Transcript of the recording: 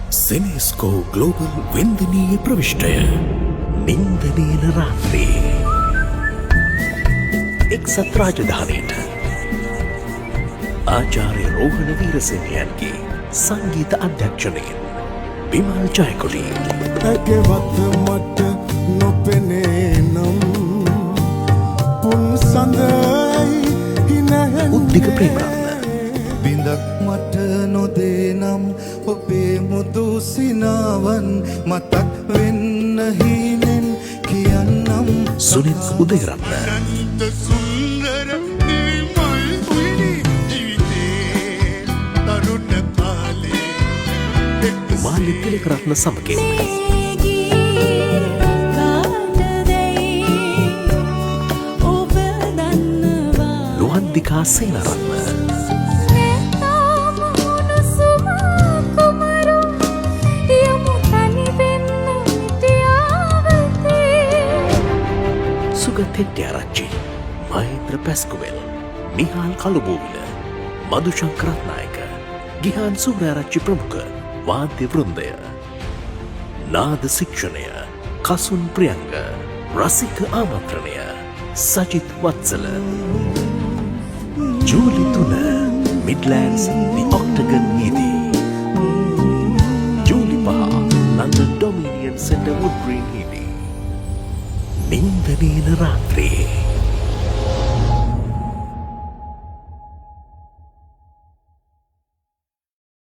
සෙනස්කෝ global වෙන්දනීය ප්‍රවිෂ්ටය නින්දනීන රාත්‍රී එක්සත් රාජධානයට ආචාර්ය රෝහණ වීරසේනයන්ගේ සංගීත අධ්‍යක්ෂණයෙන් විමල් ජයකොඩි ඇගෙවත් මට නොපෙනේ නම් පුන් සඳයි හිනැහැන් උද්දික ප්‍රේමරත්න බිඳක් මට නොදේ නම් ඔබේ මුදු සිනාවන් මතක් වෙන්න හීනෙන් කියන්නම් සුනිත් උදයරත්න අනන්ත සුන්දර නිර්මල් උයනි ජීවිතේ තරුණ කාලේ මාල්ලි තිලකරත්න සමගින් ලුහන්දිකා සේනරත්න සුගත් හෙට්ටිආරච්චි මහේන්ද්‍ර පැස්කුවෙල් නිහාල් කළුබෝවිල මදුශංකර රත්නායක ගිහාන් සූරාරච්චි ප්‍රමුඛ වාද්‍ය වෘන්දය නාද ශික්ෂණය කසුන් ප්‍රියංග රසික ආමන්ත්‍රණය සජිත් වත්සල ජූලි 3 මිඩ්ලෑන්ඩ්ස් දි ඔක්ටගන් හිදී ජූලි 5 London Dominion centre wood green හිදී නින්දනීන රාත්‍රී